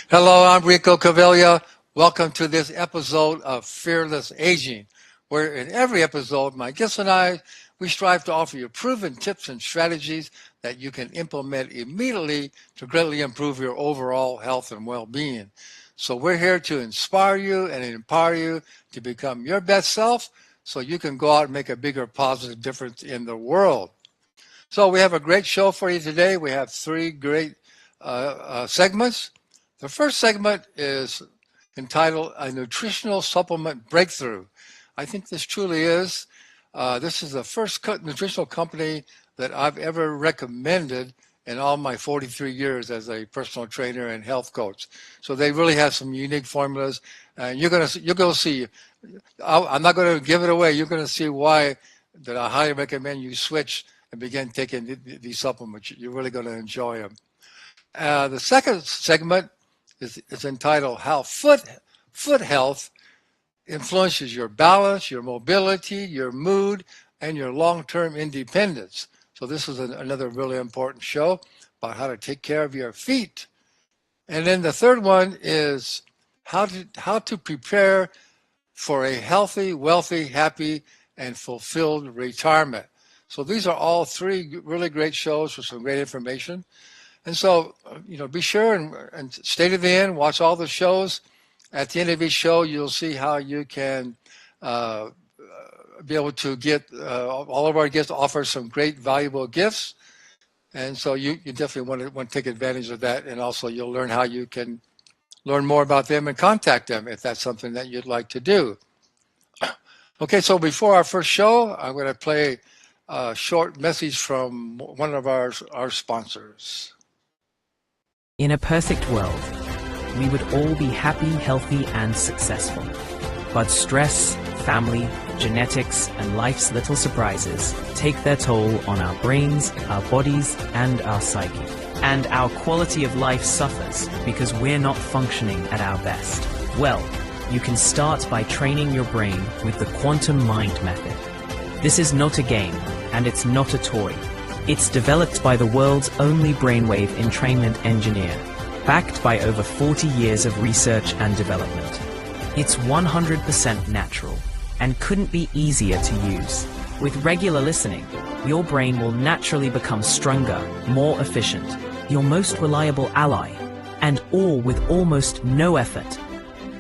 Hello, I'm Rico Cavilla. Welcome to this episode of Fearless Aging, where in every episode, my guests and I, we strive to offer you proven tips and strategies that you can implement immediately to greatly improve your overall health and well-being. So we're here to inspire you and empower you to become your best self so you can go out and make a bigger positive difference in the world. So we have a great show for you today. We have three great segments. The first segment is entitled A Nutritional Supplement Breakthrough. I think this truly is. This is the first nutritional company that I've ever recommended in all my 43 years as a personal trainer and health coach. So they really have some unique formulas, and you're going to see. I'm not going to give it away. You're going to see why that I highly recommend you switch and begin taking these supplements. You're really going to enjoy them. The second segment is entitled How Foot Health Influences Your Balance, Your Mobility, Your Mood, and Your Long-Term Independence. So this is another really important show about how to take care of your feet. And then the third one is how to prepare for a healthy, wealthy, happy, and fulfilled retirement. So these are all three really great shows with some great information. And so, be sure and stay to the end, watch all the shows. At the end of each show, you'll see how you can be able to get, all of our guests offer some great valuable gifts. And so you definitely want to take advantage of that. And also you'll learn how you can learn more about them and contact them if that's something that you'd like to do. Okay, so before our first show, I'm going to play a short message from one of our sponsors. In a perfect world, we would all be happy, healthy, and successful. But stress, family, genetics, and life's little surprises take their toll on our brains, our bodies, and our psyche. And our quality of life suffers because we're not functioning at our best. Well, you can start by training your brain with the Quantum Mind method. This is not a game, and it's not a toy. It's developed by the world's only brainwave entrainment engineer, backed by over 40 years of research and development. It's 100% natural and couldn't be easier to use. With regular listening, your brain will naturally become stronger, more efficient, your most reliable ally, and all with almost no effort.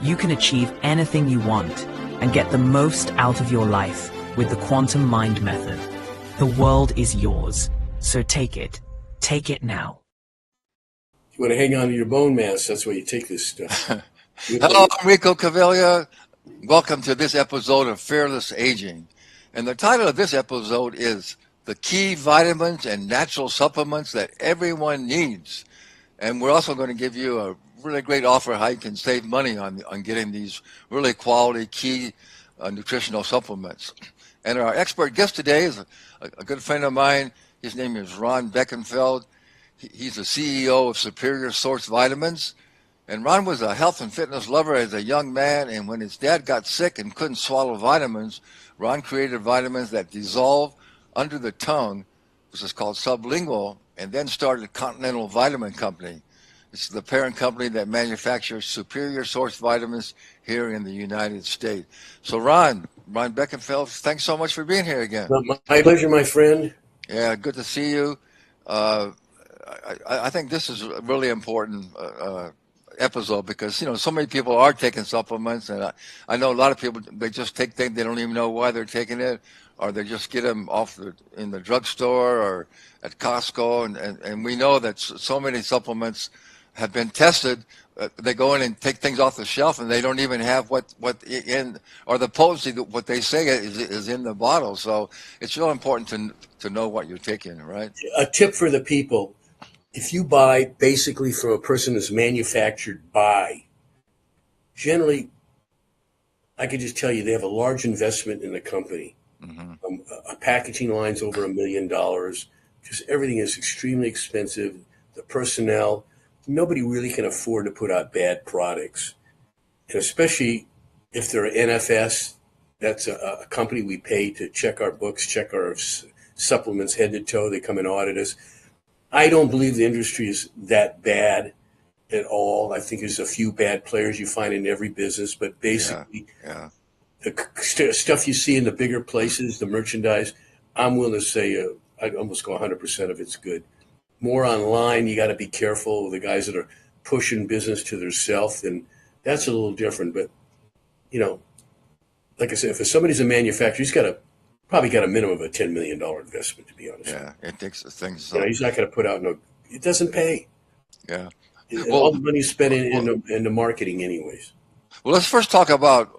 You can achieve anything you want and get the most out of your life with the Quantum Mind method. The world is yours, so take it. Take it now. You want to hang on to your bone mass, that's why you take this stuff. Hello, I'm Rico Cavilla. Welcome to this episode of Fearless Aging. And the title of this episode is The Key Vitamins and Natural Supplements That Everyone Needs. And we're also going to give you a really great offer how you can save money on getting these really quality key nutritional supplements. And our expert guest today is a good friend of mine. His name is Ron Beckenfeld. He's the CEO of Superior Source Vitamins. And Ron was a health and fitness lover as a young man, and when his dad got sick and couldn't swallow vitamins, Ron created vitamins that dissolve under the tongue, which is called sublingual, and then started Continental Vitamin Company. It's the parent company that manufactures Superior Source Vitamins here in the United States. So Ron Beckenfeld, thanks so much for being here again. My pleasure, my friend. Yeah, good to see you. I think this is a really important episode because, so many people are taking supplements, and I know a lot of people, they just take things, they don't even know why they're taking it, or they just get them in the drugstore or at Costco, and we know that so many supplements have been tested. They go in and take things off the shelf, and they don't even have what in, or the potency that what they say is in the bottle. So it's real important to know what you're taking, right? A tip for the people: if you buy basically from a person that's manufactured by, generally, I could just tell you they have a large investment in the company. Mm-hmm. A packaging line's over $1 million. Just everything is extremely expensive. The personnel. Nobody really can afford to put out bad products. And especially if they're NFS, that's a company we pay to check our books, check our supplements head to toe. They come and audit us. I don't believe the industry is that bad. at all. I think there's a few bad players you find in every business, but basically, Yeah. the stuff you see in the bigger places, the merchandise, I'm willing to say I'd almost go 100% of it's good. More online, you got to be careful. The guys that are pushing business to themselves, and that's a little different. But like I said, if somebody's a manufacturer, he's probably got a minimum of a $10 million investment. To be honest, Yeah. It takes things. he's not going to put out It doesn't pay. Yeah. All Well, the money's spent in the marketing, anyways. well, let's first talk about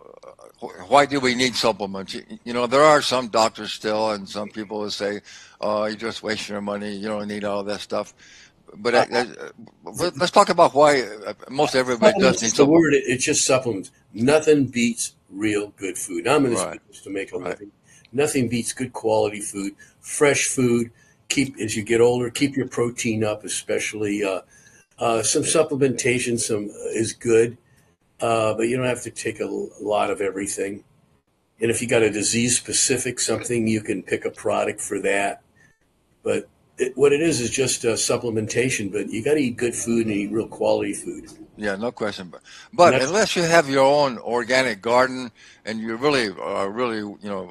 why do we need supplements? There are some doctors still, and some people will say, "Oh, you're just wasting your money. You don't need all that stuff." But let's talk about why most everybody does Supplements need is the supplements. word. It's just supplements. Nothing beats real good food. Now, I'm in this Right. business to make a Right. living. Nothing beats good quality food, fresh food. As you get older, keep your protein up, especially some supplementation. Some is good, but you don't have to take a lot of everything. And if you got a disease specific something, you can pick a product for that. But what it is just supplementation. But you got to eat good food and eat real quality food. Yeah, no question. But, And but that's unless you have your own organic garden and you really are really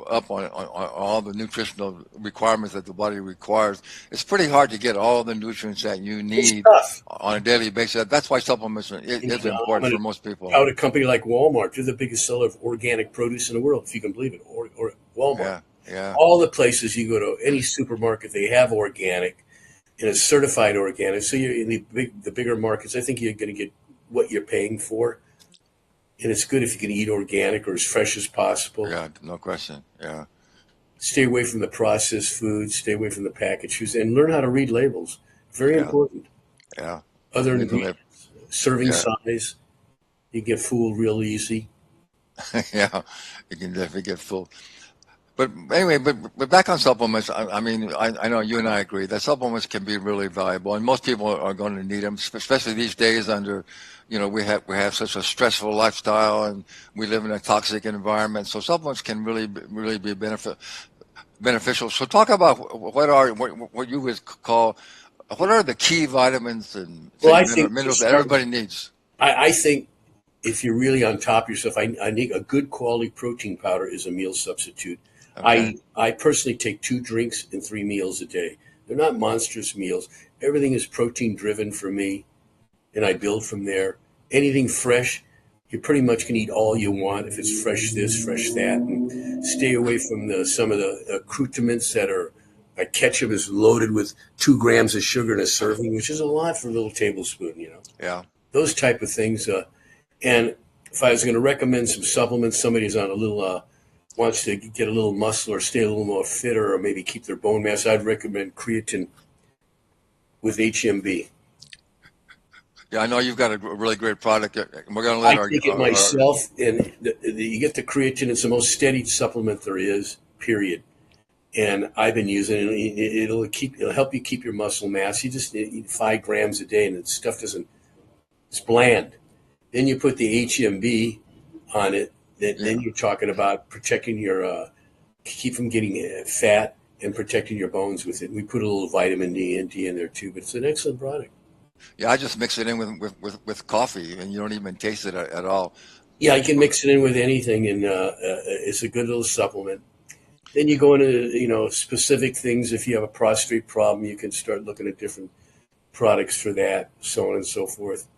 up on all the nutritional requirements that the body requires, it's pretty hard to get all the nutrients that you it's need tough. on a daily basis. That's why supplements is I'm important going for to most people. tout a company like Walmart. They're the biggest seller of organic produce in the world, if you can believe it. Or Walmart. Yeah, yeah, All the places you go to, any supermarket, they have organic and it's certified organic. So you're in the bigger markets. I think you're going to get what you're paying for, and it's good if you can eat organic or as fresh as possible. yeah, no question. Yeah, Stay away from the processed foods. Stay away from the packaged foods, and learn how to read labels. Very yeah, important. yeah. Other Read the label. ingredients, serving Yeah, size. You get fooled real easy. yeah. You can definitely get full. But anyway, but back on supplements, I mean, I know you and I agree that supplements can be really valuable, and most people are going to need them, especially these days under, we have such a stressful lifestyle, and we live in a toxic environment. So supplements can really be beneficial. So talk about what you would call what are the key vitamins and Well, I think to minerals that start, everybody needs. I think if you're really on top of yourself, I think a good quality protein powder is a meal substitute. Okay. I personally take 2 drinks and 3 meals a day. They're not monstrous meals. Everything is protein driven for me, and I build from there. Anything fresh, you pretty much can eat all you want if it's fresh this, fresh that, and stay away from some of the accoutrements that are like ketchup is loaded with 2 grams of sugar in a serving, which is a lot for a little tablespoon. Yeah. Those type of things. And if I was going to recommend some supplements, somebody's on a little wants to get a little muscle or stay a little more fitter or maybe keep their bone mass, I'd recommend creatine with HMB. Yeah, I know you've got a really great product. We're going to I let our, take it our, our myself, and you get the creatine. It's the most steady supplement there is, period. And I've been using it. It'll help you keep your muscle mass. You just eat 5 grams a day, and the stuff doesn't. It's bland. Then you put the HMB on it. Then you're talking about protecting keep from getting fat and protecting your bones with it. We put a little vitamin D and D in there too, but it's an excellent product. Yeah, I just mix it in with coffee, and you don't even taste it at all. Yeah, you can mix it in with anything, and it's a good little supplement. Then you go into specific things. If you have a prostate problem, you can start looking at different products for that, so on and so forth.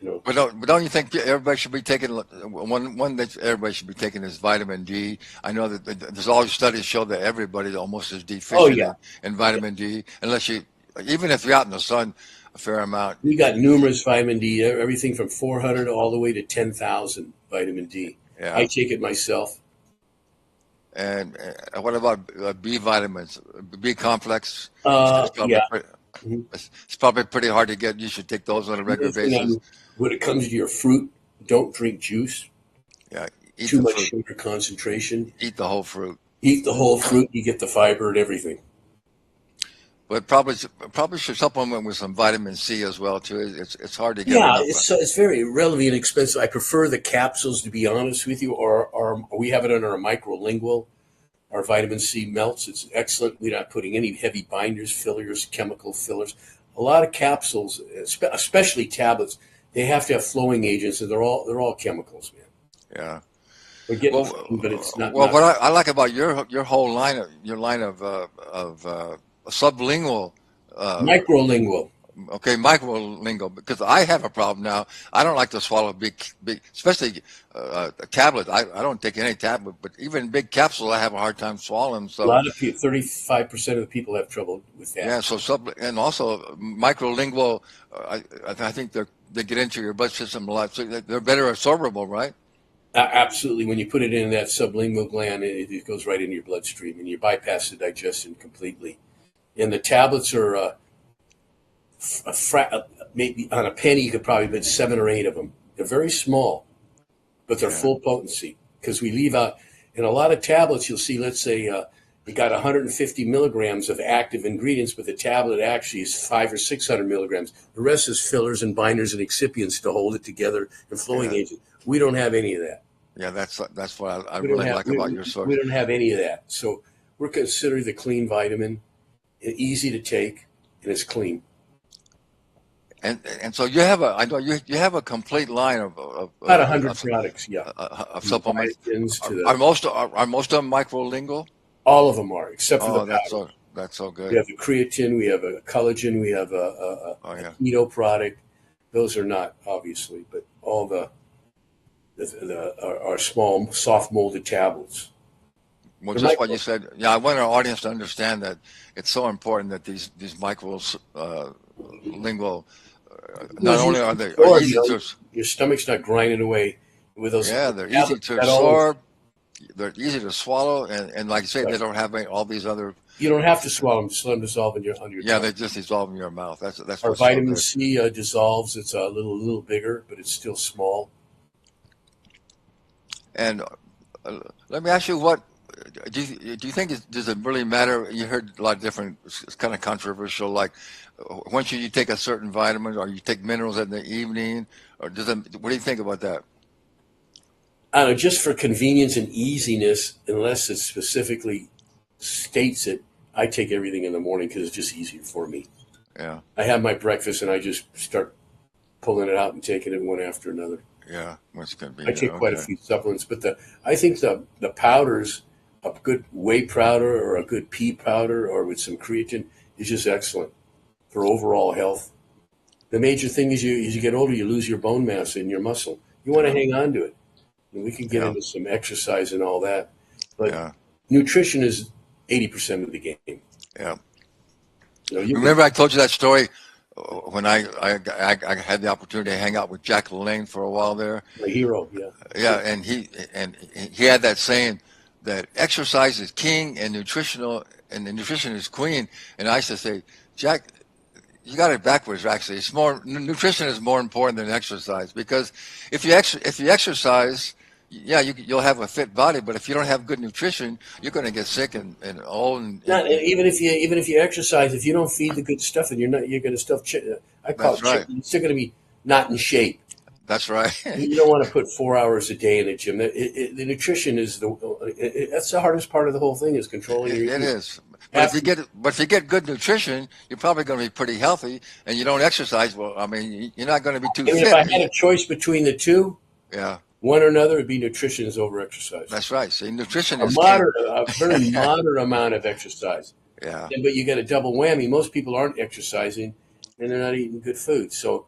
But don't you think everybody should be taking one that everybody should be taking is vitamin D? I know that there's all studies show that everybody almost is Oh deficient yeah, in vitamin D, unless even if you're out in the sun a fair amount. we got numerous vitamin D, everything from 400 all the way to 10,000 vitamin D. I Yeah. take it myself. And what about B vitamins, B complex? It's probably Yeah. pretty, Mhm. it's probably pretty hard to get. You should take those on a regular basis. When it comes to your fruit, don't drink juice. Yeah, eat Too the much fruit, sugar concentration. eat the whole fruit. Eat the whole fruit. You get the fiber and everything. But probably should supplement with some vitamin C as well too. It's hard to get Yeah, enough. it's very relatively inexpensive. I prefer the capsules, to be honest with you, or we have it under a microlingual. Our vitamin C melts. It's excellent. We're not putting any heavy binders, fillers, chemical fillers. A lot of capsules, especially tablets. they have to have flowing agents, and they're all chemicals, man. Yeah. We're getting, Well, but it's not. what I like about your whole line of sublingual, Microlingual. okay, microlingual, because I have a problem now. I don't like to swallow big, especially tablets. I don't take any tablet, but even big capsules, I have a hard time swallowing. A So lot of people, 35% of the people have trouble with that. yeah, so and also microlingual. I think they get into your blood system a lot, so they're better absorbable, right? Absolutely. When you put it in that sublingual gland, it goes right into your bloodstream, and you bypass the digestion completely. And the tablets are maybe on a penny, you could probably put 7 or 8 of them. They're very small, but they're full potency, because we leave out in a lot of tablets. You'll see, let's say you got 150 milligrams of active ingredients, but the tablet actually is 500 or 600 milligrams. The rest is fillers and binders and excipients to hold it together and flowing agent. We don't have any of that. Yeah, that's what I really like about your source. We don't have any of that. So we're considered the clean vitamin, easy to take, and it's clean. And so you have I know you have a complete line of about 100 products, yeah, of supplements. Are most of them microlingual? All of them are, except for the powder. That's so good. We have a creatine, we have a collagen, we have a keto product. Those are not, obviously, but all our small, soft molded tablets. Well, just what you said. Yeah, I want our audience to understand that it's so important that these microlingual. Not only are they easy to, your stomach's not grinding away with those. Yeah, they're easy to absorb. They're easy to swallow, and like you say, they don't have all these other. You don't have to swallow them; just let them dissolve under your tongue. They just dissolve in your mouth. That's our vitamin C dissolves. It's a little bigger, but it's still small. And let me ask you, what do you think? Does it really matter? You heard a lot of different. It's kind of controversial. Like, when should you take a certain vitamin, or you take minerals in the evening, or what do you think about that? I don't know, just for convenience and easiness, unless it specifically states it, I take everything in the morning because it's just easier for me. Yeah. I have my breakfast and I just start pulling it out and taking it one after another. Yeah, that's convenient. I take quite a few supplements, but I think the powders, a good whey powder or a good pea powder or with some creatine is just excellent for overall health. The major thing is as you get older, you lose your bone mass in your muscle. You want to hang on to it. And we can get into some exercise and all that, but nutrition is 80% of the game. Yeah. Remember, I told you that story when I had the opportunity to hang out with Jack LaLanne for a while there. My hero, yeah. Yeah, and he had that saying that exercise is king and nutrition is queen. And I used to say, Jack, you got it backwards. Actually, it's more nutrition is more important than exercise, because if you exercise, yeah, you'll have a fit body, but if you don't have good nutrition, you're going to get sick and old. Even if you exercise, if you don't feed the good stuff, and you're going to stuff. I call it chicken. You're still going to be not in shape. That's right. You don't want to put 4 hours a day in the gym. The nutrition is that's the hardest part of the whole thing, is controlling your eating. It is. But if you get good nutrition, you're probably going to be pretty healthy, and you don't exercise. Well, I mean, you're not going to be too fit. If I had a choice between the two, yeah, one or another, it'd be nutrition is over exercise. That's right. See, nutrition is a very moderate amount of exercise. Yeah. But you get a double whammy. Most people aren't exercising, and they're not eating good food. So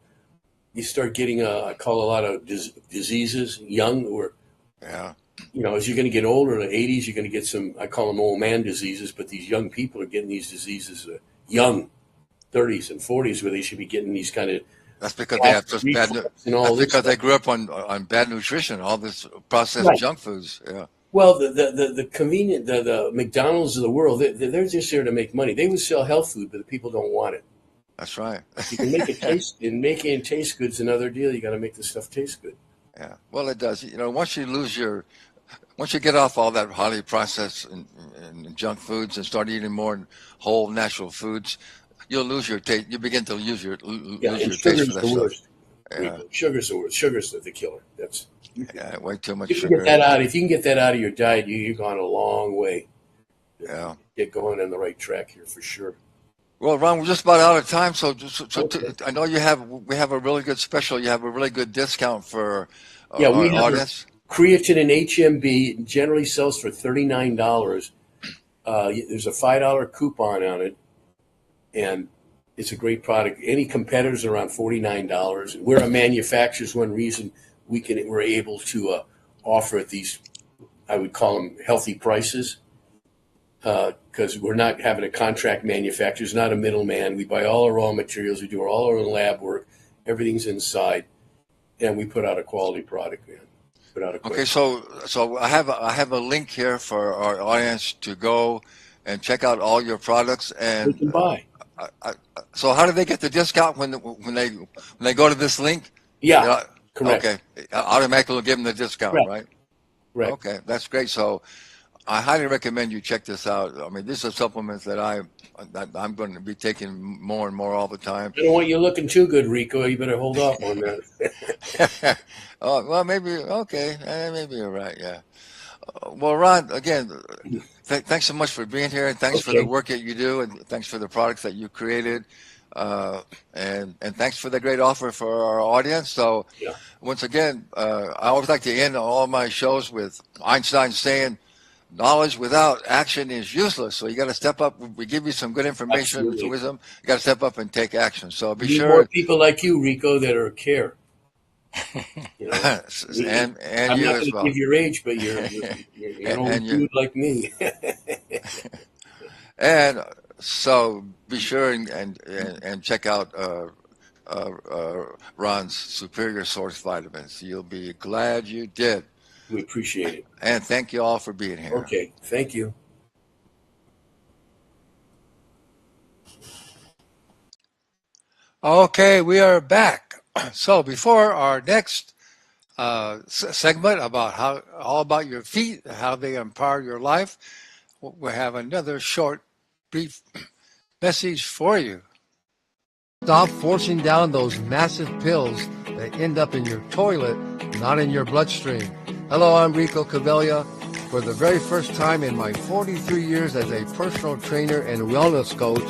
you start getting I call a lot of diseases young, or as you're going to get older in the 80s, you're going to get some, I call them old man diseases, but these young people are getting these diseases young, 30s and 40s, where they should be getting these kind of. That's because they have just bad. That's because they grew up on bad nutrition, all this processed junk foods. Yeah. Well, the convenient, the McDonald's of the world, they're just there to make money. They would sell health food, but the people don't want it. That's right. You can make it taste, and making it taste good is another deal. You got to make the stuff taste good. Yeah. Well, it does. Once you get off all that highly processed and junk foods and start eating more whole natural foods, you'll lose your taste. You begin to lose your taste for that stuff. Yeah. Sugar's the worst. Sugar's the killer. That's way too much sugar. If you can get that out of your diet, you've gone a long way. Yeah. Get going on the right track here for sure. Well, Ron, we're just about out of time, so, Okay. I know we have a really good special. You have a really good discount for Yeah, our we have a audience. creatine and HMB. It generally sells for $39. There's a $5 coupon on it, and it's a great product. Any competitors are around $49. We're a manufacturer. Is one reason we're able to offer at these, I would call them healthy prices, because we're not having a contract manufacturer. It's not a middleman. We buy all our raw materials. We do all our lab work. Everything's inside, and we put out a quality product, man. Put out a Okay, quick. so I have a link here for our audience to go and check out all your products. They And can buy. so, how do they get the discount when they go to this link? Yeah, Yeah, correct. okay, automatically will give them the discount, Correct. right? Correct. Okay, that's great. So I highly recommend you check this out. I mean, these are supplements that I'm going to be taking more and more all the time. I don't want you looking too good, Rico. You better hold off on that. Oh, well, maybe okay, maybe you're right. Yeah. Well, Ron, again, thanks so much for being here, and thanks for the Okay. work that you do, and thanks for the products that you created, uh, and thanks for the great offer for our audience. So, Yeah. once again, I always like to end all my shows with Einstein saying, "Knowledge without action is useless." So you got to step up. We give you some good information, some Absolutely. wisdom. You got to step up and take action. So be We need more sure, people like you, Rico, that are care. You know, and I'm you not as going to well, give your age, but you're an old and you. dude like me. And so be sure and check out Ron's Superior Source Vitamins. You'll be glad you did. We appreciate it. And thank you all for being here. Okay. Thank you. Okay, we are back. So before our next segment about how all about your feet, how they empower your life, we have another short, brief message for you. Stop forcing down those massive pills that end up in your toilet, not in your bloodstream. Hello, I'm Rico Cavella. For the very first time in my 43 years as a personal trainer and wellness coach,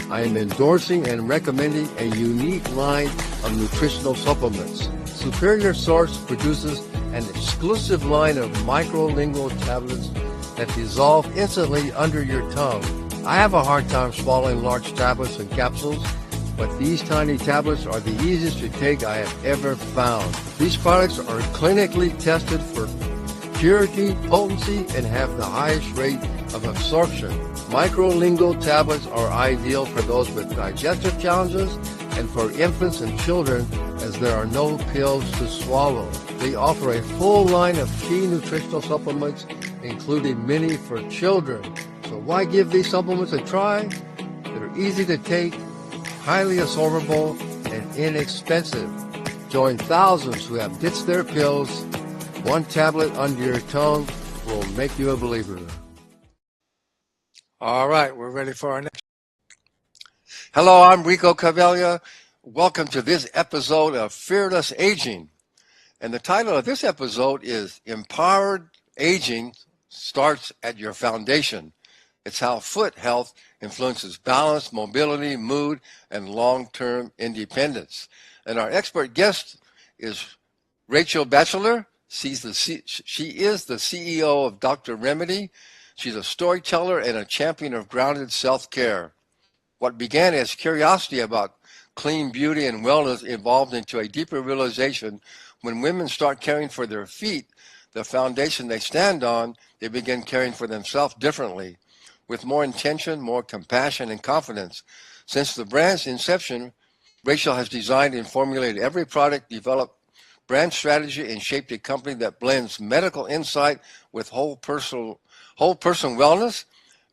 I am endorsing and recommending a unique line of nutritional supplements. Superior Source produces an exclusive line of microlingual tablets that dissolve instantly under your tongue. I have a hard time swallowing large tablets and capsules, but these tiny tablets are the easiest to take I have ever found. These products are clinically tested for purity, potency, and have the highest rate of absorption. Microlingual tablets are ideal for those with digestive challenges and for infants and children, as there are no pills to swallow. They offer a full line of key nutritional supplements, including many for children. So why give these supplements a try? They're easy to take, highly absorbable, and inexpensive. Join thousands who have ditched their pills. One tablet under your tongue will make you a believer. All right, we're ready for our next. Hello, I'm Rico Cavella. Welcome to this episode of Fearless Aging. And the title of this episode is Empowered Aging Starts at Your Foundation. It's how foot health influences balance, mobility, mood, and long-term independence. And our expert guest is Rachel Batchelor. She is the CEO of Dr. Remedy. She's a storyteller and a champion of grounded self-care. What began as curiosity about clean beauty and wellness evolved into a deeper realization when women start caring for their feet, the foundation they stand on, they begin caring for themselves differently, with more intention, more compassion, and confidence. Since the brand's inception, Rachel has designed and formulated every product, developed brand strategy, and shaped a company that blends medical insight with whole person wellness.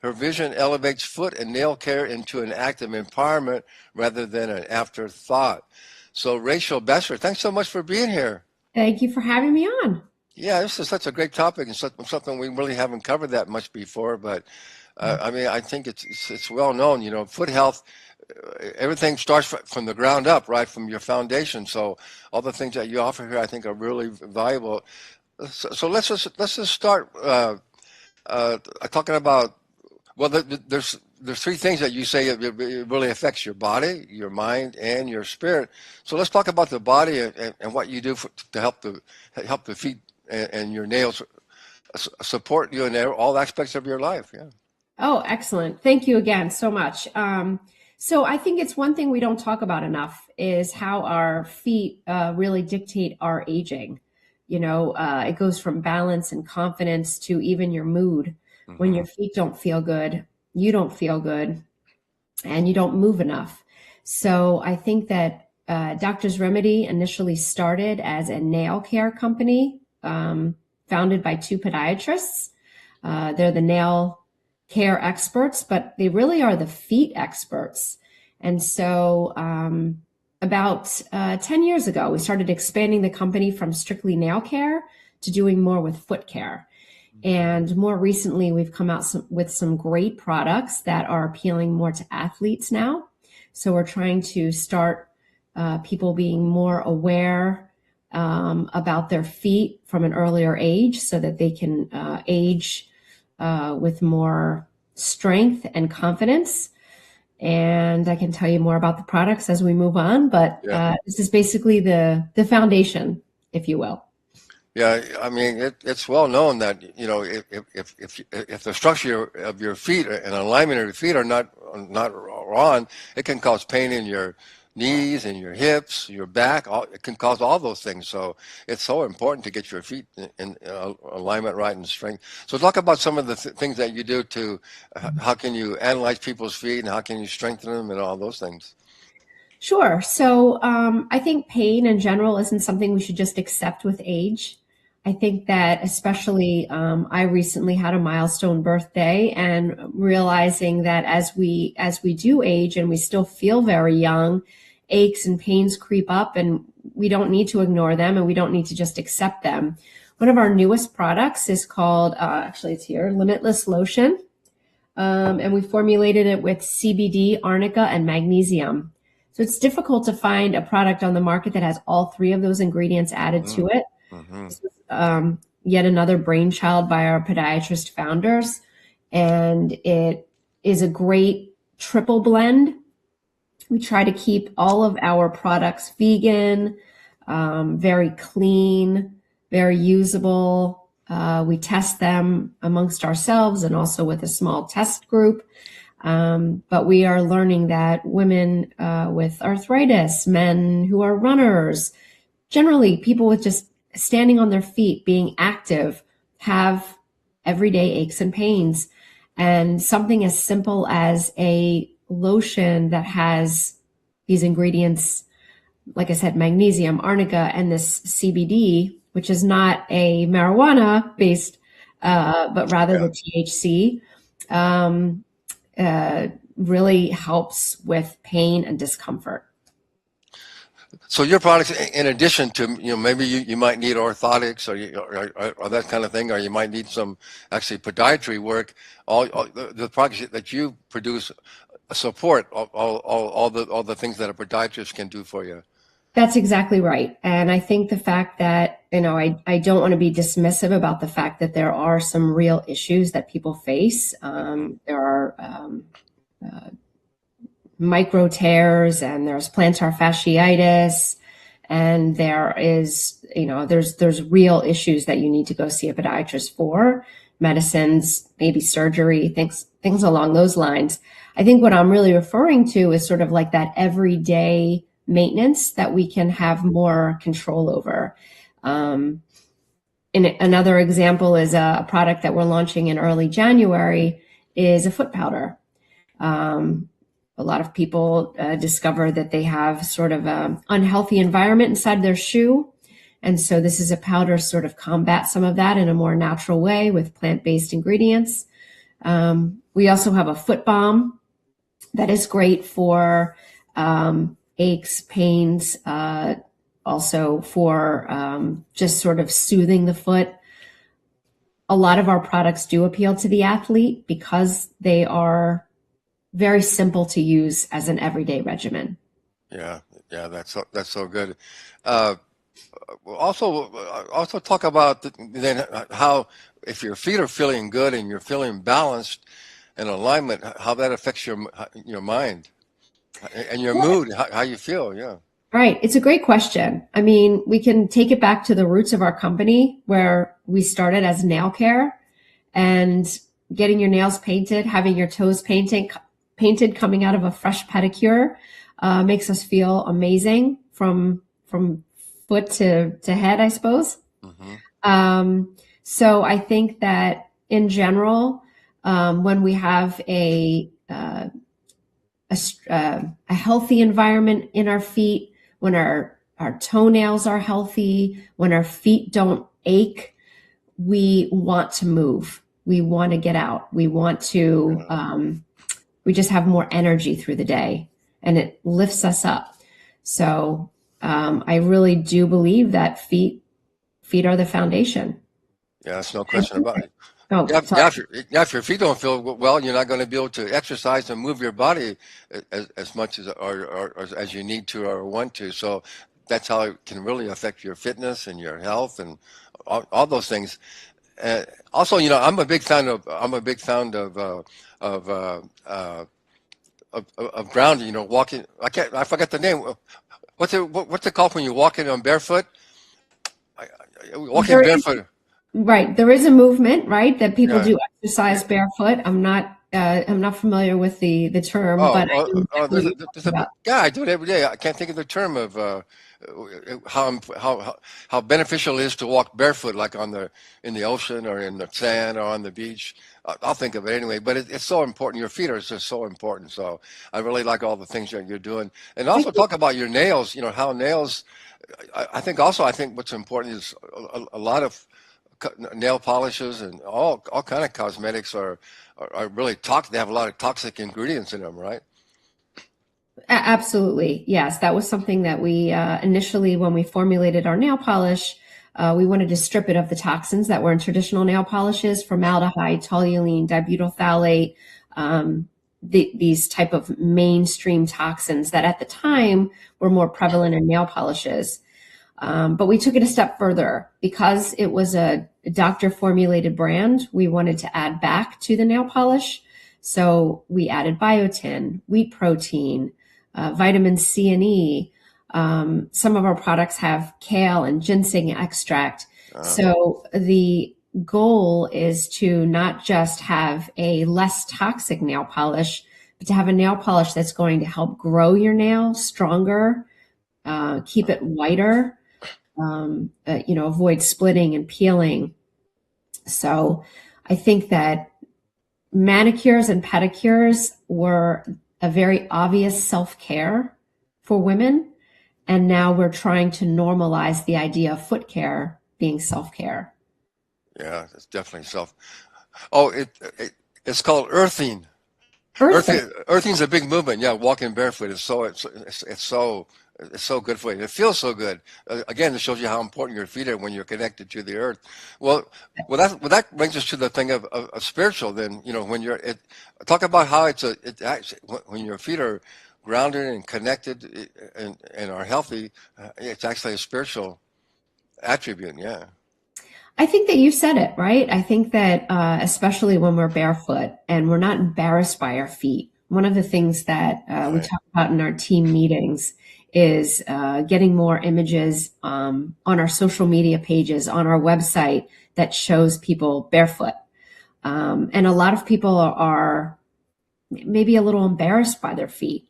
Her vision elevates foot and nail care into an act of empowerment rather than an afterthought. So, Rachel Batchelor, thanks so much for being here. Thank you for having me on. Yeah, this is such a great topic and something we really haven't covered that much before. But I mean, I think it's well known. You know, foot health, everything starts from the ground up, right, from your foundation. So all the things that you offer here, I think, are really valuable. So let's just start talking about Well, there's three things that you say it really affects your body, your mind, and your spirit. So let's talk about the body and what you do to help the feet and your nails support you in all aspects of your life. Yeah. Oh, excellent. Thank you again so much. So I think it's one thing we don't talk about enough is how our feet really dictate our aging. It goes from balance and confidence to even your mood. When Mm-hmm. your feet don't feel good, you don't feel good, and you don't move enough. So I think that Doctor's Remedy initially started as a nail care company founded by two podiatrists. They're the nail care experts, but they really are the feet experts. And so about 10 years ago, we started expanding the company from strictly nail care to doing more with foot care. And more recently, we've come out with some great products that are appealing more to athletes now. So we're trying to start people being more aware about their feet from an earlier age so that they can age with more strength and confidence. And I can tell you more about the products as we move on, but Yeah. this is basically the foundation, if you will. Yeah, I mean it's well known that if the structure of your feet and alignment of your feet are not on, it can cause pain in your knees and your hips, your back. It can cause all those things. So it's so important to get your feet in alignment right and strength. So talk about some of the things that you do to how can you analyze people's feet and how can you strengthen them and all those things. Sure. So I think pain in general isn't something we should just accept with age. I think that especially I recently had a milestone birthday, and realizing that as we do age and we still feel very young, aches and pains creep up, and we don't need to ignore them, and we don't need to just accept them. One of our newest products is called actually it's here, Limitless Lotion, and we formulated it with CBD, arnica, and magnesium. So it's difficult to find a product on the market that has all three of those ingredients added to it. Mm-hmm. Yet another brainchild by our podiatrist founders. And it is a great triple blend. We try to keep all of our products vegan, very clean, very usable. We test them amongst ourselves and also with a small test group. But we are learning that women with arthritis, men who are runners, generally people with just standing on their feet, being active, have everyday aches and pains. And something as simple as a lotion that has these ingredients, like I said, magnesium, arnica, and this CBD, which is not a marijuana based, but rather the THC, really helps with pain and discomfort. So your products, in addition to maybe you might need orthotics or that kind of thing, or you might need some actually podiatry work. All the products that you produce support all the things that a podiatrist can do for you. That's exactly right. And I think the fact that, I don't want to be dismissive about the fact that there are some real issues that people face. There are micro tears, and there's plantar fasciitis, and there is, there's real issues that you need to go see a podiatrist for, medicines, maybe surgery, things along those lines. I think what I'm really referring to is sort of like that everyday maintenance that we can have more control over. And another example is a product that we're launching in early January is a foot powder. A lot of people discover that they have sort of an unhealthy environment inside their shoe. And so this is a powder sort of combat some of that in a more natural way with plant-based ingredients. We also have a foot balm that is great for aches, pains, also for just sort of soothing the foot. A lot of our products do appeal to the athlete because they are very simple to use as an everyday regimen. Yeah, that's so good. Also talk about then how if your feet are feeling good and you're feeling balanced, and alignment, how that affects your mind and your mood, how you feel. Yeah. Right. It's a great question. I mean, we can take it back to the roots of our company where we started as nail care, and getting your nails painted, having your toes painted coming out of a fresh pedicure makes us feel amazing from foot to head, I suppose. So I think that in general, when we have a healthy environment in our feet, when our toenails are healthy, when our feet don't ache, we want to move. We want to get out. We want to, we just have more energy through the day, and it lifts us up. So I really do believe that feet are the foundation. Yeah, there's no question about it. Oh, Yeah, sorry. if your feet don't feel well, you're not going to be able to exercise and move your body as much or as you need to or want to. So that's how it can really affect your fitness and your health and all those things. Also, I'm a big fan of grounding. Walking. I forgot the name. What's it called when you're walking on barefoot? Walking barefoot. Right. There is a movement, right, that people Yeah. do exercise barefoot. I'm not familiar with the term, but I know exactly what you're There's talking a about. guy. I do it every day. I can't think of the term of how beneficial it is to walk barefoot, like in the ocean or in the sand or on the beach. I'll think of it anyway. But it's so important. Your feet are just so important. So I really like all the things that you're doing, and also talk about your nails. How nails. I think what's important is a lot of nail polishes and all kind of cosmetics are really toxic. They have a lot of toxic ingredients in them, right? Absolutely. Yes. That was something that we initially, when we formulated our nail polish, we wanted to strip it of the toxins that were in traditional nail polishes: formaldehyde, toluene, dibutyl phthalate, these type of mainstream toxins that at the time were more prevalent in nail polishes. But we took it a step further. Because it was a doctor formulated brand, we wanted to add back to the nail polish. So we added biotin, wheat protein, vitamin C and E. Some of our products have kale and ginseng extract. So the goal is to not just have a less toxic nail polish, but to have a nail polish that's going to help grow your nail stronger, keep it whiter, avoid splitting and peeling. So I think that manicures and pedicures were a very obvious self-care for women. And now we're trying to normalize the idea of foot care being self-care. Yeah, it's definitely self. Oh, it's called earthing. Earthing. Earthing's a big movement. Yeah, walking barefoot is so good for you. It feels so good. Again, it shows you how important your feet are when you're connected to the earth. Well, that brings us to the thing of spiritual. Then when talk about how it's actually when your feet are grounded and connected and are healthy, it's actually a spiritual attribute. Yeah. I think that you said it, right? I think that especially when we're barefoot and we're not embarrassed by our feet. One of the things that we talk about in our team meetings is getting more images on our social media pages, on our website, that shows people barefoot. And a lot of people are maybe a little embarrassed by their feet.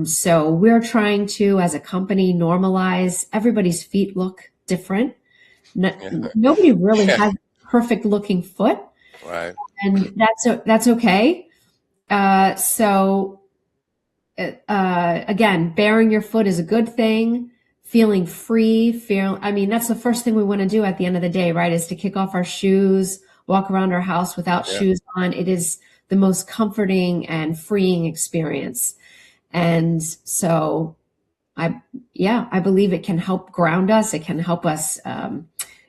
So we're trying to, as a company, normalize. Everybody's feet look different. Nobody really has a perfect looking foot. Right. And that's okay. Again, bearing your foot is a good thing. Feeling free, that's the first thing we want to do at the end of the day, right? Is to kick off our shoes, walk around our house without shoes on. It is the most comforting and freeing experience. And so I believe it can help ground us. It can help us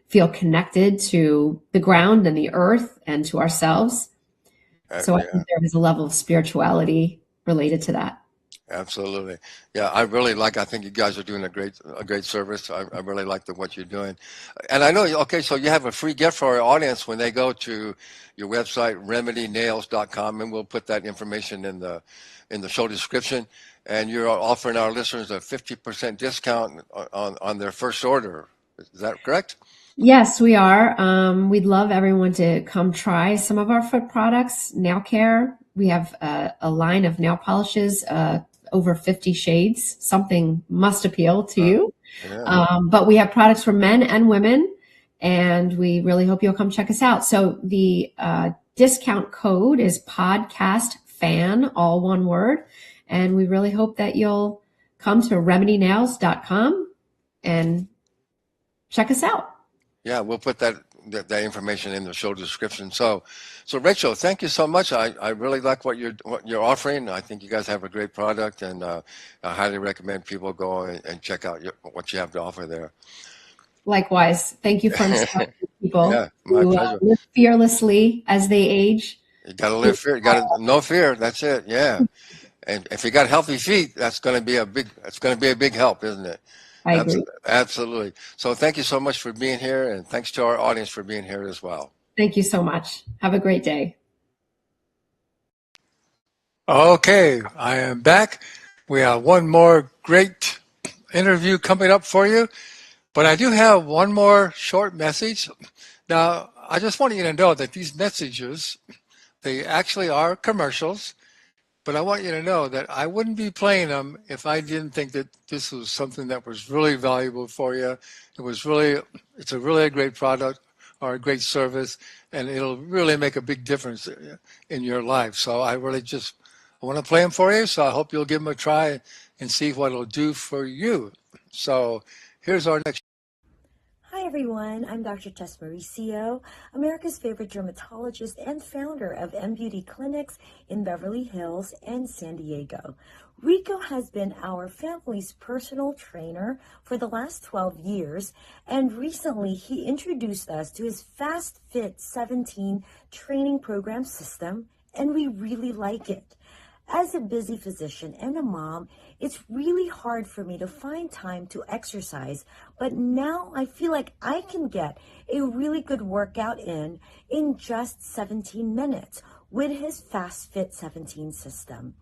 feel connected to the ground and the earth and to ourselves. So I think there is a level of spirituality related to that. Absolutely. Yeah, I think you guys are doing a great service. I really like what you're doing. And I know, okay, so you have a free gift for our audience when they go to your website, remedynails.com, and we'll put that information in the show description. And you're offering our listeners a 50% discount on their first order. Is that correct? Yes, we are. We'd love everyone to come try some of our foot products, nail care. We have a line of nail polishes, over 50 shades. Something must appeal to you. Yeah. But we have products for men and women, and we really hope you'll come check us out. So the discount code is PODCASTFAN, all one word. And we really hope that you'll come to remedynails.com and check us out. Yeah, we'll put that information in the show description. So Rachel, thank you so much. I really like what you're offering. I think you guys have a great product, and I highly recommend people go and check out what you have to offer there. Likewise, thank you for inspiring people Yeah, my pleasure. live fearlessly as they age. You got to live fear. You got to no fear. That's it. Yeah, and if you got healthy feet, that's going to be a big help, isn't it? I agree. Absolutely. So thank you so much for being here, and thanks to our audience for being here as well. Thank you so much. Have a great day. Okay, I am back. We have one more great interview coming up for you, but I do have one more short message. Now, I just want you to know that these messages, they actually are commercials, but I want you to know that I wouldn't be playing them if I didn't think that this was something that was really valuable for you. It's a really great product or a great service, and it'll really make a big difference in your life. So I want to play them for you, so I hope you'll give them a try and see what it'll do for you. So here's our next. Hi everyone, I'm Dr. Tess Mauricio, America's favorite dermatologist and founder of M Beauty Clinics in Beverly Hills and San Diego. Rico has been our family's personal trainer for the last 12 years, and recently he introduced us to his Fast Fit 17 training program system, and we really like it. As a busy physician and a mom, it's really hard for me to find time to exercise, but now I feel like I can get a really good workout in just 17 minutes with his Fast Fit 17 system.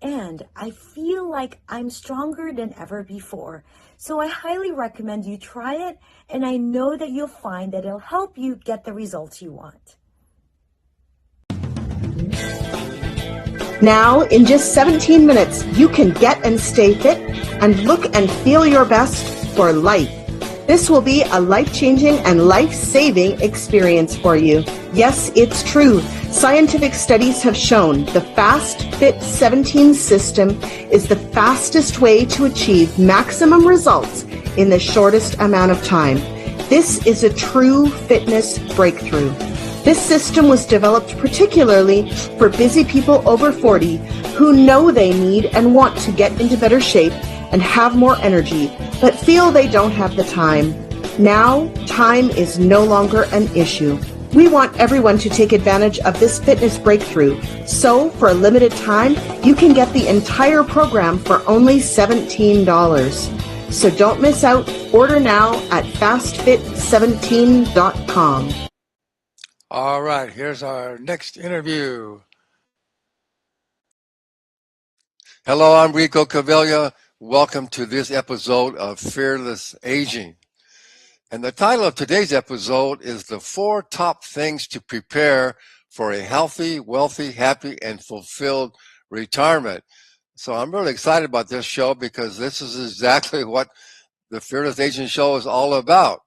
And I feel like I'm stronger than ever before. So I highly recommend you try it, and I know that you'll find that it'll help you get the results you want. Now, in just 17 minutes, you can get and stay fit and look and feel your best for life. This will be a life-changing and life-saving experience for you. Yes, it's true. Scientific studies have shown the Fast Fit 17 system is the fastest way to achieve maximum results in the shortest amount of time. This is a true fitness breakthrough. This system was developed particularly for busy people over 40 who know they need and want to get into better shape and have more energy, but feel they don't have the time. Now, time is no longer an issue. We want everyone to take advantage of this fitness breakthrough. So, for a limited time, you can get the entire program for only $17. So don't miss out. Order now at fastfit17.com. All right, here's our next interview. Hello, I'm Rico Cavella. Welcome to this episode of Fearless Aging. And the title of today's episode is The 4 Top Things to Prepare for a Healthy, Wealthy, Happy, and Fulfilled Retirement. So I'm really excited about this show because this is exactly what the Fearless Aging Show is all about.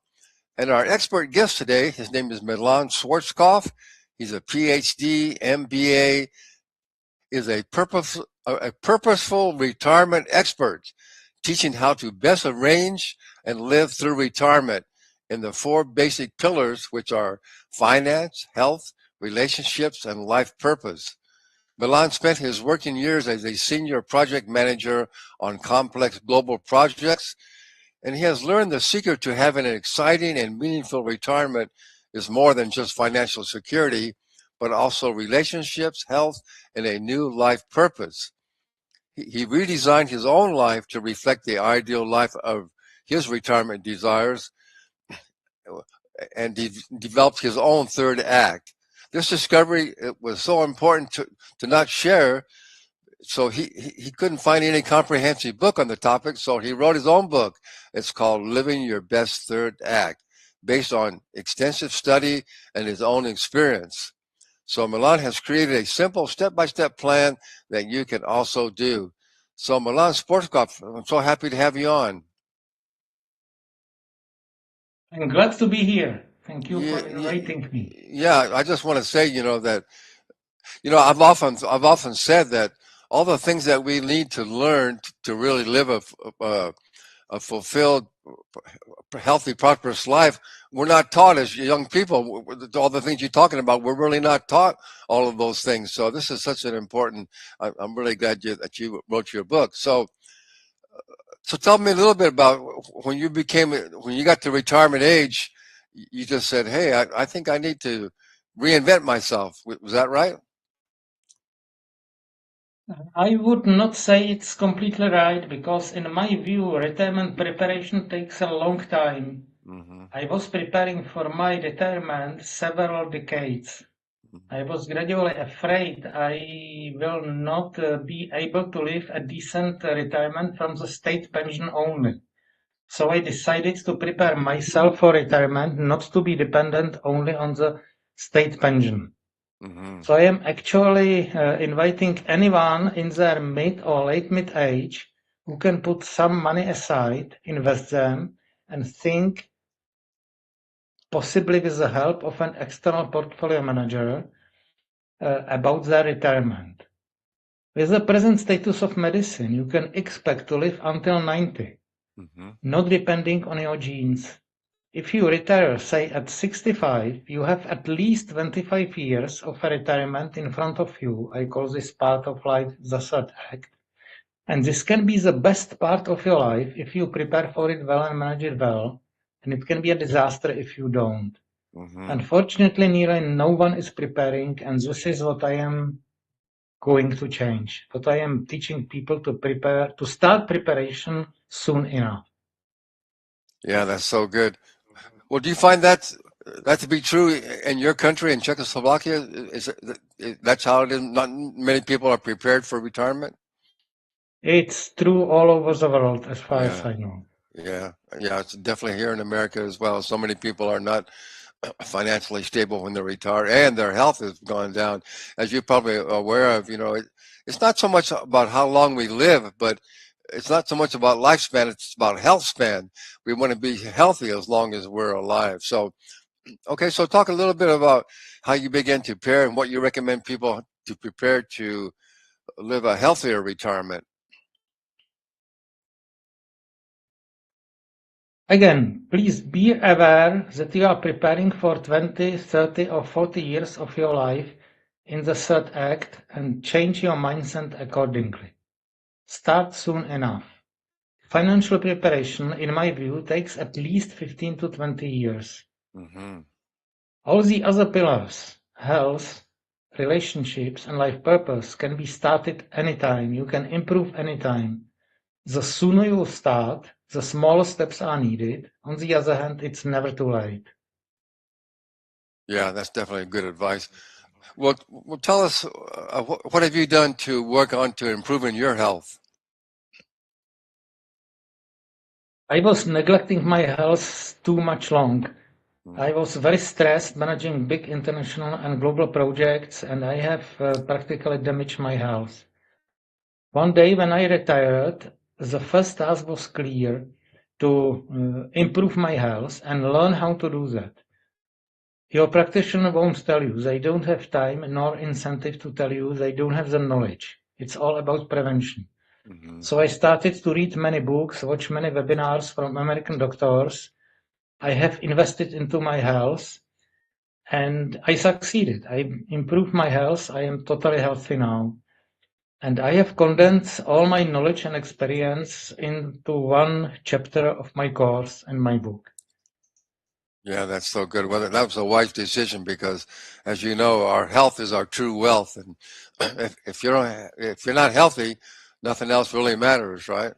And our expert guest today, his name is Milan Schwarzkopf. He's a PhD, MBA, is a purposeful retirement expert, teaching how to best arrange and live through retirement in the 4 basic pillars, which are finance, health, relationships, and life purpose. Milan spent his working years as a senior project manager on complex global projects, and he has learned the secret to having an exciting and meaningful retirement is more than just financial security, but also relationships, health, and a new life purpose. he redesigned his own life to reflect the ideal life of his retirement desires, and developed his own third act. This discovery was so important to not share, so he couldn't find any comprehensive book on the topic, so he wrote his own book. It's called Living Your Best Third Act, based on extensive study and his own experience. So Milan has created a simple step-by-step plan that you can also do. So Milan Sportkopf, I'm so happy to have you on. I'm glad to be here. Thank you for inviting me. Yeah, I just want to say, that, I've often said that all the things that we need to learn to really live a fulfilled, healthy, prosperous life, we're not taught as young people. All the things you're talking about, we're really not taught all of those things. So this is such an important. I'm really glad that you wrote your book. So tell me a little bit about when you got to retirement age. You just said, "Hey, I think I need to reinvent myself." Was that right? I would not say it's completely right because, in my view, retirement preparation takes a long time. Mm-hmm. I was preparing for my retirement several decades. I was gradually afraid I will not be able to live a decent retirement from the state pension only. So I decided to prepare myself for retirement, not to be dependent only on the state pension. Mm-hmm. So I am actually inviting anyone in their mid or late mid-age who can put some money aside, invest them, and think, possibly with the help of an external portfolio manager, about their retirement. With the present status of medicine, you can expect to live until 90, not depending on your genes. If you retire, say, at 65, you have at least 25 years of a retirement in front of you. I call this part of life the third act. And this can be the best part of your life if you prepare for it well and manage it well. And it can be a disaster if you don't. Unfortunately, nearly no one is preparing, and this is what I am going to change. What I am teaching people to start preparation soon enough. Yeah, that's so good. Well, do you find that to be true in your country, in Czechoslovakia? That's how it is? Not many people are prepared for retirement? It's true all over the world, as far as I know. Yeah, it's definitely here in America as well. So many people are not financially stable when they're retired, and their health has gone down. As you're probably aware of, it's not so much about how long we live, but it's not so much about lifespan, it's about health span. We want to be healthy as long as we're alive. So, okay, so talk a little bit about how you begin to prepare and what you recommend people to prepare to live a healthier retirement. Again, please be aware that you are preparing for 20, 30, or 40 years of your life in the third act and change your mindset accordingly. Start soon enough. Financial preparation, in my view, takes at least 15 to 20 years. All the other pillars, health, relationships, and life purpose, can be started anytime. You can improve anytime. The sooner you start, the smaller steps are needed. On the other hand, it's never too late. Yeah, that's definitely good advice. Well, tell us, what have you done to work on to improving your health? I was neglecting my health too much long. I was very stressed managing big international and global projects, and I have practically damaged my health. One day when I retired, the first task was clear: to improve my health and learn how to do that. Your practitioner won't tell you. They don't have time nor incentive to tell you. They don't have the knowledge. It's all about prevention. So I started to read many books, watch many webinars from American doctors. I have invested into my health, and I succeeded. I improved my health. I am totally healthy now. And I have condensed all my knowledge and experience into one chapter of my course and my book. Yeah, that's so good. Well, that was a wise decision because, as you know, our health is our true wealth, and if you're not healthy, nothing else really matters, right?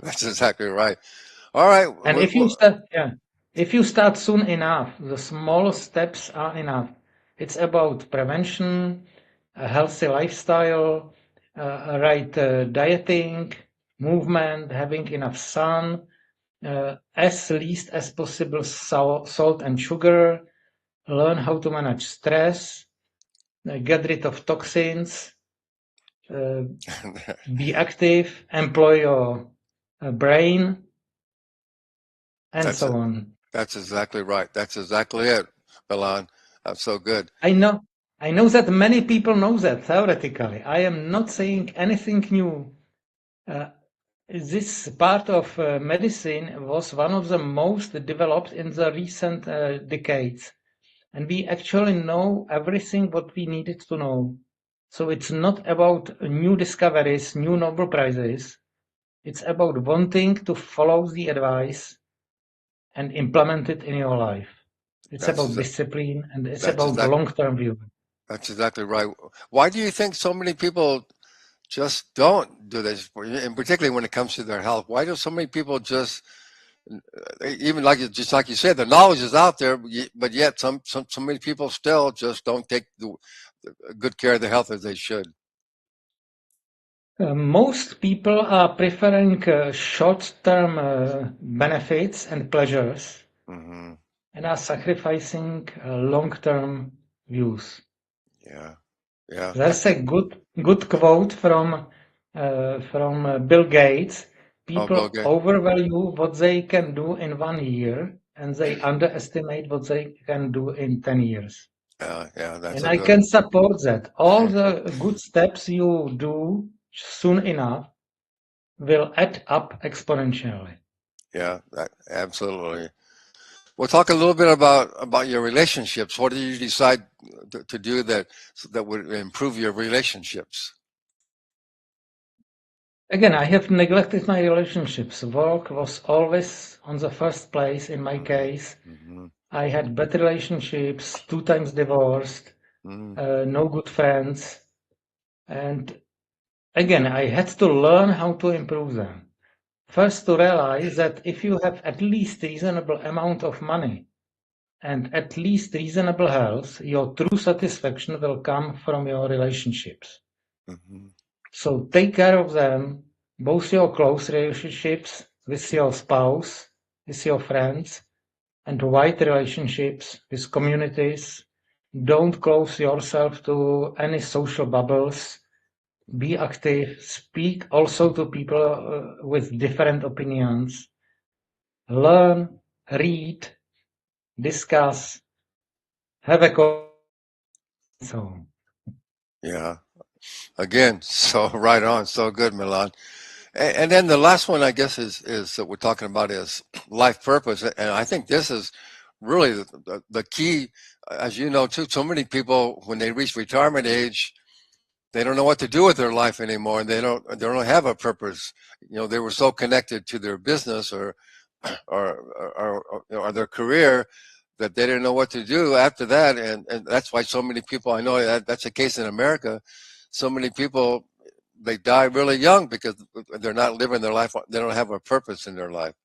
That's exactly right. All right. And if you start soon enough, the small steps are enough. It's about prevention, a healthy lifestyle, right dieting, movement, having enough sun, as least as possible salt and sugar, learn how to manage stress, get rid of toxins, be active, employ your brain, and That's so it. on. That's exactly right. That's exactly it, Milan. That's so good. I know that many people know that theoretically. I am not saying anything new. This part of medicine was one of the most developed in the recent decades, and we actually know everything what we needed to know. So it's not about new discoveries, new Nobel Prizes. It's about wanting to follow the advice and implement it in your life. It's That's about exa- discipline and it's that's about exact. long-term view. That's exactly right. Why do you think so many people just don't do this? And particularly when it comes to their health, why do so many people just even like just like you said, the knowledge is out there, but yet so many people still just don't take the good care of their health as they should. Most people are preferring short-term benefits and pleasures Hmm. and are sacrificing long-term views. Yeah, yeah. There's a good quote from Bill Gates. Oh, Bill People Gates. overvalue what they can do in 1 year, and they underestimate what they can do in 10 years. Yeah, that's And a I good. can support that. All the good steps you do soon enough will add up exponentially. Yeah, absolutely. We'll talk a little bit about your relationships. What did you decide to do that would improve your relationships? Again, I have neglected my relationships. Work was always on the first place in my case. Mm-hmm. I had bad relationships, 2 times divorced, Mm-hmm. no good friends. And again, I had to learn how to improve them. First, to realize that if you have at least reasonable amount of money and at least reasonable health, your true satisfaction will come from your relationships. Mm-hmm. So take care of them, both your close relationships with your spouse, with your friends, and wide relationships with communities. Don't close yourself to any social bubbles. Be active. Speak also to people with different opinions. Learn, read, discuss, have a so on. Yeah. Again, so right on, so good, Milan. And then the last one, I guess, is that we're talking about is life purpose, and I think this is really the key. As you know, too, so many people when they reach retirement age, they don't know what to do with their life anymore, and they don't have a purpose. You know, they were so connected to their business or their career that they didn't know what to do after that, and that's why so many people. I know that's the case in America. So many people they die really young because they're not living their life. They don't have a purpose in their life.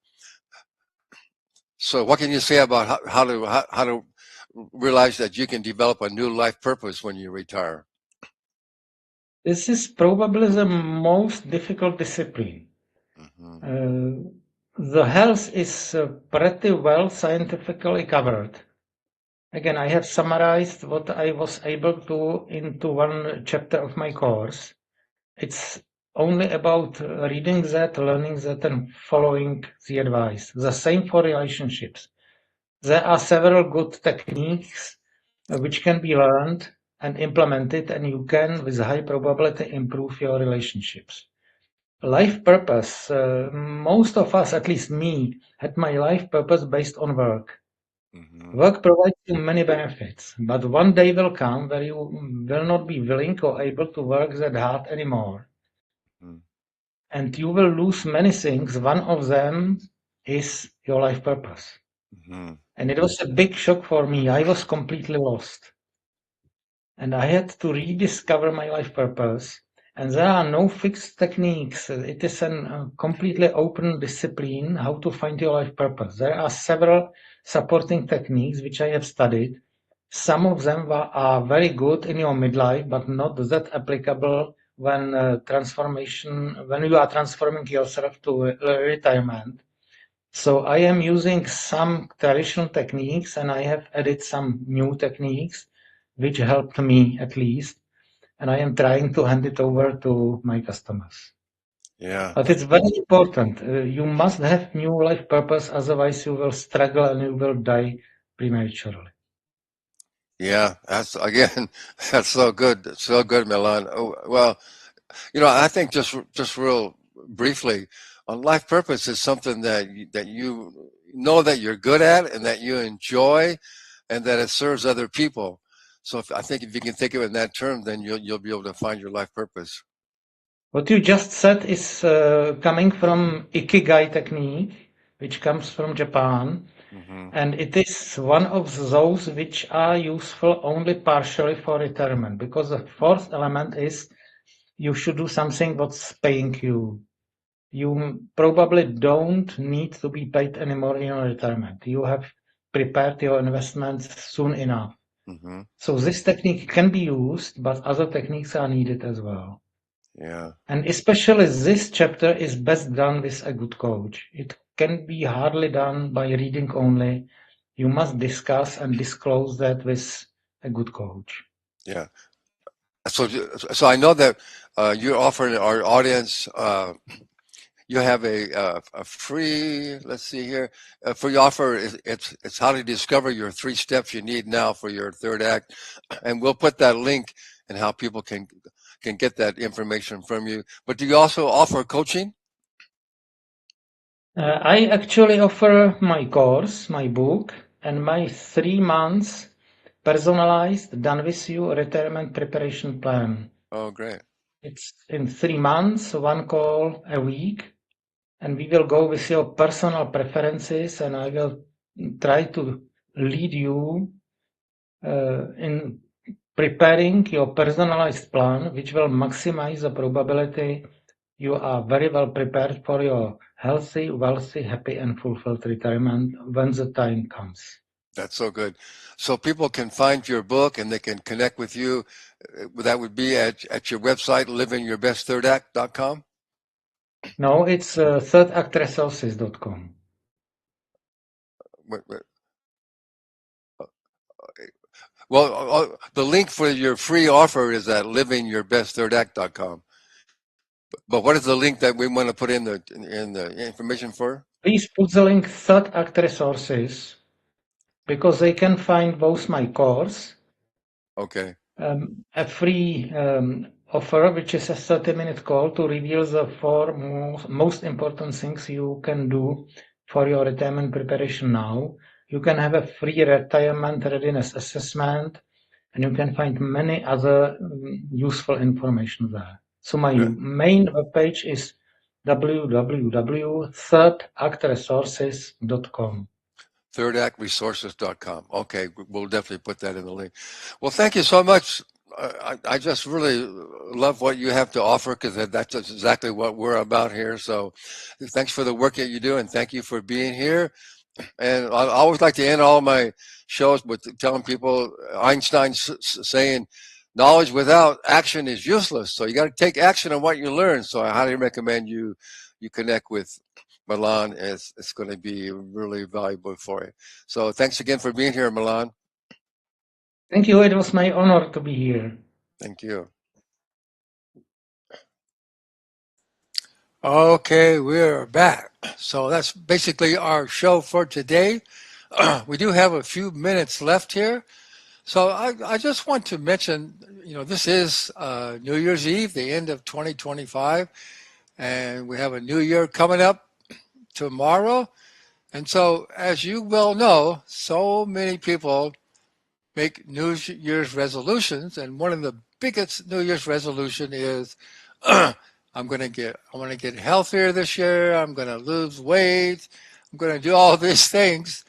So, what can you say about how to realize that you can develop a new life purpose when you retire? This is probably the most difficult discipline. Hmm. The health is pretty well scientifically covered. Again, I have summarized what I was able to into one chapter of my course. It's only about reading that, learning that, and following the advice. The same for relationships. There are several good techniques which can be learned and implemented, and you can, with high probability, improve your relationships. Life purpose. Most of us, at least me, had my life purpose based on work. Hmm. Work provides you many benefits, but one day will come where you will not be willing or able to work that hard anymore. Hmm. And you will lose many things. One of them is your life purpose. Hmm. And it was a big shock for me. I was completely lost. And I had to rediscover my life purpose. And there are no fixed techniques. It is a completely open discipline how to find your life purpose. There are several supporting techniques which I have studied. Some of them are very good in your midlife, but not that applicable when when you are transforming yourself to retirement. So I am using some traditional techniques, and I have added some new techniques which helped me at least, and I am trying to hand it over to my customers. Yeah. But it's very important. You must have new life purpose, otherwise you will struggle and you will die prematurely. Yeah, that's again, that's so good. So good, Milan. Oh, well, I think just real briefly on life purpose is something that you know that you're good at and that you enjoy and that it serves other people. So I think if you can think of it in that term, then you'll be able to find your life purpose. What you just said is coming from Ikigai technique, which comes from Japan. Mm-hmm. And it is one of those which are useful only partially for retirement, because the fourth element is you should do something what's paying you. You probably don't need to be paid anymore in your retirement. You have prepared your investments soon enough. Mm-hmm. So this technique can be used, but other techniques are needed as well. Yeah. And especially this chapter is best done with a good coach. It can be hardly done by reading only. You must discuss and disclose that with a good coach. Yeah. So I know that you're offering our audience. You have a free. Let's see here. A free offer. It's how to discover your 3 steps you need now for your third act, and we'll put that link and how people can get that information from you. But do you also offer coaching? I actually offer my course, my book, and my 3 months personalized done with you retirement preparation plan. Oh, great. It's in 3 months, 1 call a week, and we will go with your personal preferences, and I will try to lead you in preparing your personalized plan, which will maximize the probability you are very well prepared for your healthy, wealthy, happy, and fulfilled retirement when the time comes. That's so good. So people can find your book and they can connect with you. That would be at your website, livingyourbestthirdAct.com. No, it's thirdactresources.com. Well, the link for your free offer is at livingyourbestthirdAct.com. But what is the link that we want to put in the information for? Please put the link Third Act Resources, because they can find both my course, Okay, a free offer, which is a 30-minute call to reveal the 4 most important things you can do for your retirement preparation now. You can have a free retirement readiness assessment, and you can find many other useful information there. So my main webpage is www.thirdactresources.com. thirdactresources.com. Okay, we'll definitely put that in the link. Well, thank you so much. I just really love what you have to offer, because that's exactly what we're about here. So thanks for the work that you do, and thank you for being here. And I always like to end all my shows with telling people Einstein saying, knowledge without action is useless. So you got to take action on what you learn. So I highly recommend you connect with Milan. It's going to be really valuable for you. So thanks again for being here, Milan. Thank you. It was my honor to be here. Thank you. Okay, we're back. So that's basically our show for today. We do have a few minutes left here. So I just want to mention, this is New Year's Eve, the end of 2025, and we have a new year coming up tomorrow. And so, as you well know, so many people make New Year's resolutions, and one of the biggest New Year's resolution is I want to get healthier this year. I'm going to lose weight. I'm going to do all these things.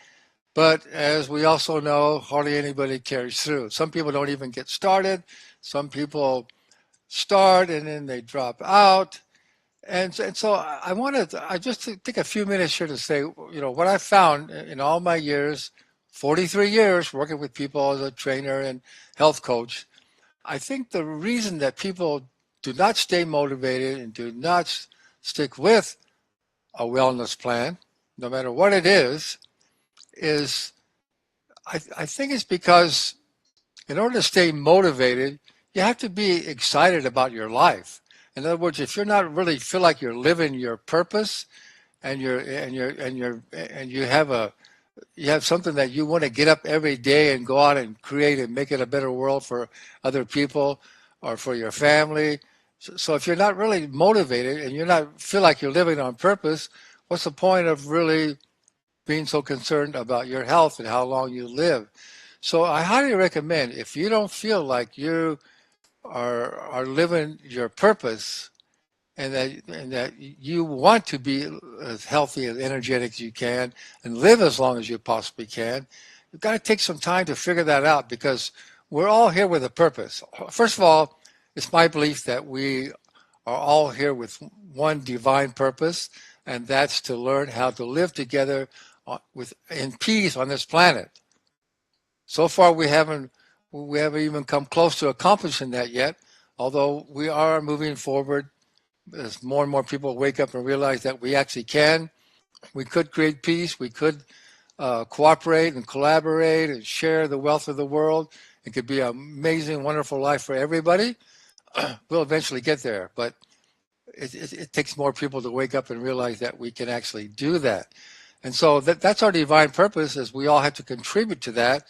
But as we also know, hardly anybody carries through. Some people don't even get started. Some people start and then they drop out. And so I wanted I just to take a few minutes here to say, what I found in all my years, 43 years working with people as a trainer and health coach. I think the reason that people do not stay motivated and do not stick with a wellness plan, no matter what it is I think it's because in order to stay motivated, you have to be excited about your life. In other words, if you're not really feel like you're living your purpose and you have something that you want to get up every day and go out and create and make it a better world for other people or for your family. So if you're not really motivated and you're not feel like you're living on purpose, what's the point of really being so concerned about your health and how long you live? So I highly recommend, if you don't feel like you are living your purpose and that you want to be as healthy and energetic as you can and live as long as you possibly can, you've got to take some time to figure that out, because we're all here with a purpose. First of all, it's my belief that we are all here with one divine purpose, and that's to learn how to live together in peace on this planet. So far, we haven't even come close to accomplishing that yet, although we are moving forward as more and more people wake up and realize that we actually can. We could create peace. We could cooperate and collaborate and share the wealth of the world. It could be an amazing, wonderful life for everybody. We'll eventually get there, but it takes more people to wake up and realize that we can actually do that. And so that's our divine purpose, is we all have to contribute to that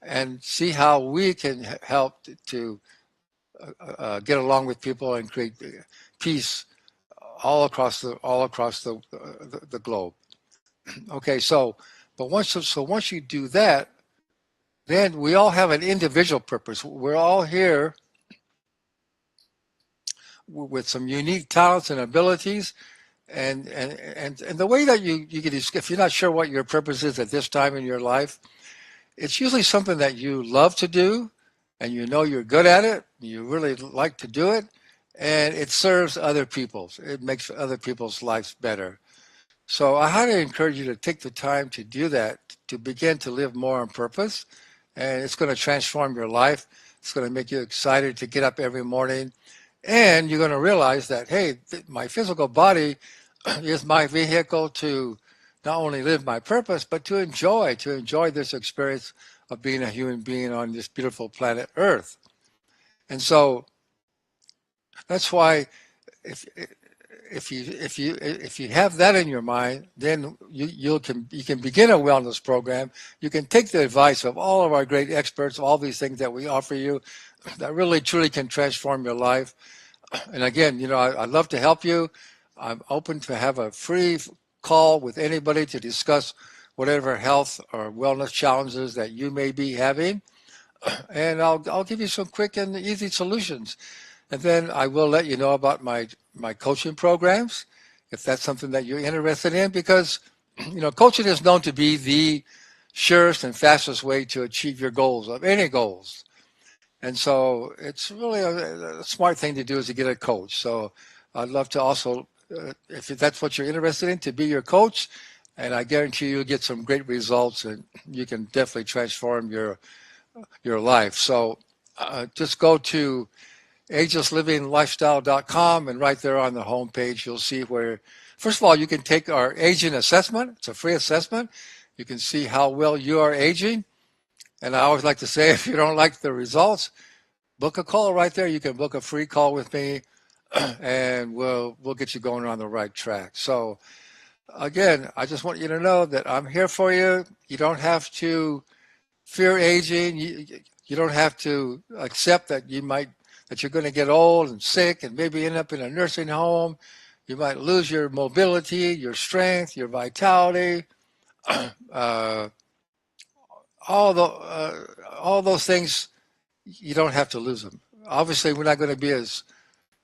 and see how we can help to get along with people and create peace all across the globe. Okay, but once you do that, then we all have an individual purpose. We're all here with some unique talents and abilities, and the way that you can, if you're not sure what your purpose is at this time in your life, it's usually something that you love to do, and you're good at it, you really like to do it, and it serves other people. It makes other people's lives better. So I highly encourage you to take the time to do that, to begin to live more on purpose, and it's going to transform your life. It's going to make you excited to get up every morning, and you're going to realize that, hey, my physical body is my vehicle to not only live my purpose, but to enjoy this experience of being a human being on this beautiful planet Earth. And so that's why if you have that in your mind, then you can begin a wellness program. You can take the advice of all of our great experts, all these things that we offer you that really truly can transform your life. And again, I'd love to help you. I'm open to have a free call with anybody to discuss whatever health or wellness challenges that you may be having, and I'll give you some quick and easy solutions. And then I will let you know about my coaching programs, if that's something that you're interested in, because coaching is known to be the surest and fastest way to achieve your goals, of any goals. And so it's really a smart thing to do, is to get a coach. So I'd love to also, if that's what you're interested in, to be your coach, and I guarantee you'll get some great results, and you can definitely transform your life. So just go to agelesslivinglifestyle.com, and right there on the homepage, you'll see where, first of all, you can take our aging assessment. It's a free assessment. You can see how well you are aging. And I always like to say, if you don't like the results, book a call right there. You can book a free call with me, and we'll get you going on the right track. So again, I just want you to know that I'm here for you. You don't have to fear aging. You don't have to accept that you're going to get old and sick and maybe end up in a nursing home. You might lose your mobility, your strength, your vitality, all those things. You don't have to lose them. Obviously, we're not going to be as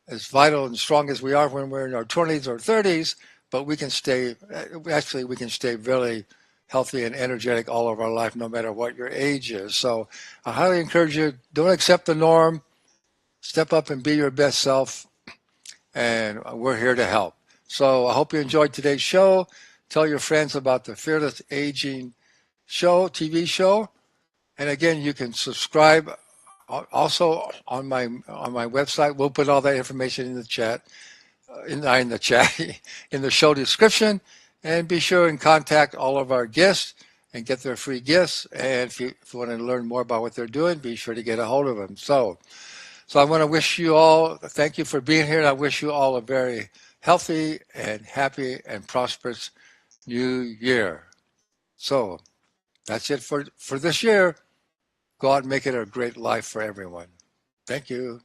vital and strong as we are when we're in our 20s or 30s, but we can stay really healthy and energetic all of our life, no matter what your age is. So I highly encourage you, don't accept the norm. step up and be your best self, and we're here to help. So I hope you enjoyed today's show. Tell your friends about the Fearless Aging show, TV show. And again, you can subscribe also on my website. We'll put all that information in the chat, in the chat, in the show description. And be sure and contact all of our guests and get their free gifts. And if you want to learn more about what they're doing, be sure to get a hold of them. So I want to wish you all, thank you for being here. And I wish you all a very healthy and happy and prosperous new year. So that's it for this year. Go out and make it a great life for everyone. Thank you.